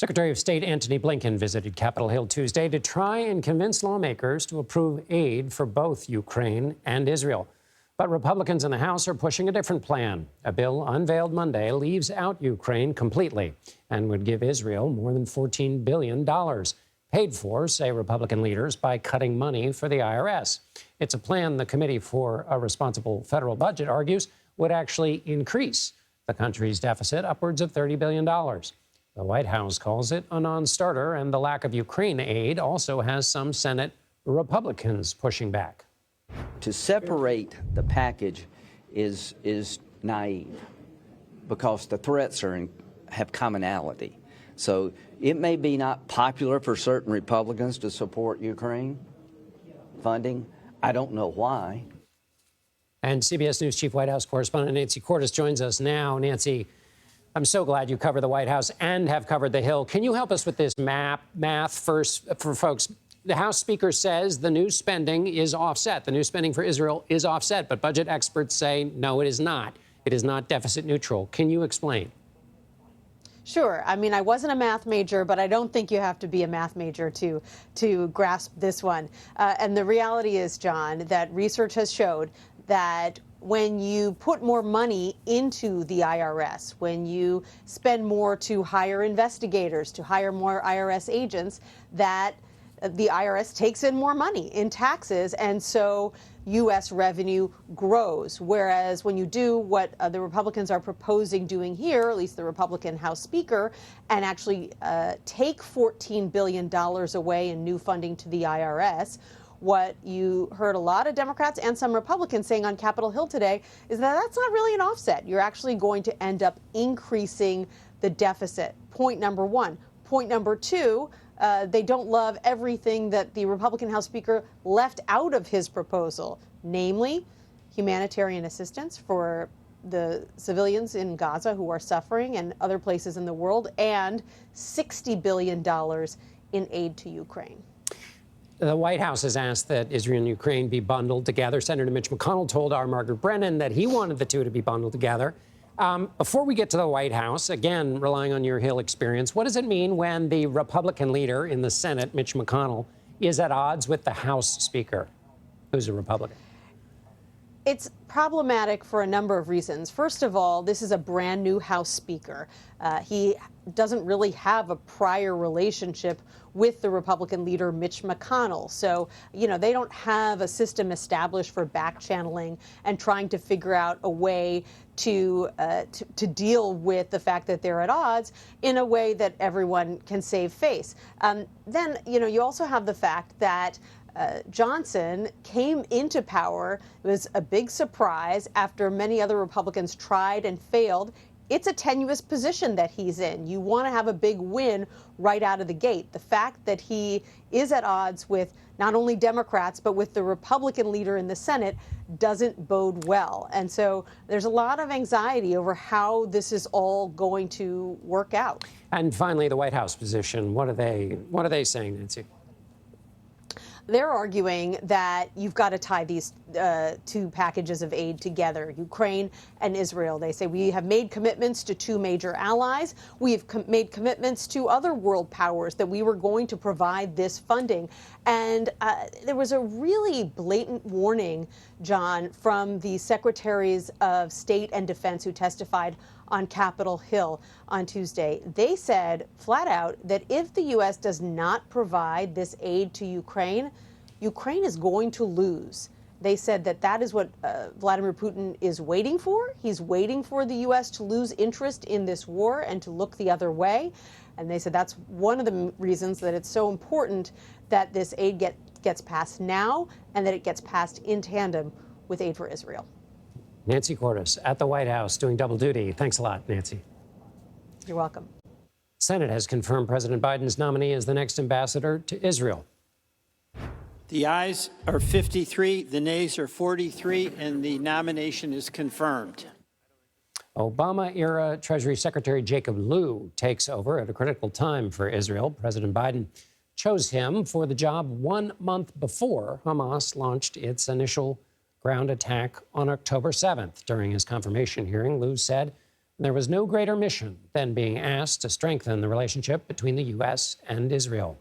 Secretary of State Antony Blinken visited Capitol Hill Tuesday to try and convince lawmakers to approve aid for both Ukraine and Israel. But Republicans in the House are pushing a different plan. A bill unveiled Monday leaves out Ukraine completely and would give Israel more than $14 billion, paid for, say Republican leaders, by cutting money for the IRS. It's a plan the Committee for a Responsible Federal Budget argues would actually increase the country's deficit upwards of $30 billion. The White House calls it a non-starter, and the lack of Ukraine aid also has some Senate Republicans pushing back. To separate the package is naive because the threats have commonality. So it may be not popular for certain Republicans to support Ukraine funding. I don't know why. And CBS News Chief White House correspondent Nancy Cordes joins us now. Nancy, I'm so glad you cover the White House and have covered the Hill. Can you help us with this math first for folks? The House Speaker says the new spending is offset. The new spending for Israel is offset, but budget experts say, no, it is not. It is not deficit neutral. Can you explain? Sure. I mean, I wasn't a math major, but I don't think you have to be a math major to grasp this one. And the reality is, John, that research has showed that when you put more money into the IRS, when you spend more to hire investigators, to hire more IRS agents, that the IRS takes in more money in taxes, and so U.S. revenue grows. Whereas when you do what the Republicans are proposing doing here, at least the Republican House Speaker, and actually take $14 billion away in new funding to the IRS, what you heard a lot of Democrats and some Republicans saying on Capitol Hill today is that that's not really an offset. You're actually going to end up increasing the deficit. Point number one. Point number two, they don't love everything that the Republican House Speaker left out of his proposal, namely humanitarian assistance for the civilians in Gaza who are suffering and other places in the world, and $60 billion in aid to Ukraine. The White House has asked that Israel and Ukraine be bundled together. Senator Mitch McConnell told our Margaret Brennan that he wanted the two to be bundled together. Before we get to the White House, again, relying on your Hill experience, what does it mean when the Republican leader in the Senate, Mitch McConnell, is at odds with the House Speaker, who's a Republican? It's problematic for a number of reasons. First of all, this is a brand new House Speaker. He doesn't really have a prior relationship with the Republican leader, Mitch McConnell. So, you know, they don't have a system established for back channeling and trying to figure out a way to deal with the fact that they're at odds in a way that everyone can save face. Then, you know, you also have the fact that Johnson came into power. It was a big surprise after many other Republicans tried and failed. It's a tenuous position that he's in. You want to have a big win right out of the gate. The fact that he is at odds with not only Democrats, but with the Republican leader in the Senate doesn't bode well. And so there's a lot of anxiety over how this is all going to work out. And finally, the White House position. What are they saying, Nancy? They're arguing that you've got to tie these two packages of aid together, Ukraine and Israel. They say we have made commitments to two major allies. We have made commitments to other world powers that we were going to provide this funding. And there was a really blatant warning, John, from the secretaries of state and defense who testified on Capitol Hill on Tuesday. They said flat out that if the U.S. does not provide this aid to Ukraine, Ukraine is going to lose. They said that that is what Vladimir Putin is waiting for. He's waiting for the U.S. to lose interest in this war and to look the other way. And they said that's one of the reasons that it's so important that this aid gets passed now and that it gets passed in tandem with aid for Israel. Nancy Cordes at the White House doing double duty. Thanks a lot, Nancy. You're welcome. Senate has confirmed President Biden's nominee as the next ambassador to Israel. The ayes are 53, the nays are 43, and the nomination is confirmed. Obama-era Treasury Secretary Jacob Lew takes over at a critical time for Israel. President Biden chose him for the job 1 month before Hamas launched its initial ground attack on October 7th. During his confirmation hearing, Lew said There was no greater mission than being asked to strengthen the relationship between the U.S. and Israel.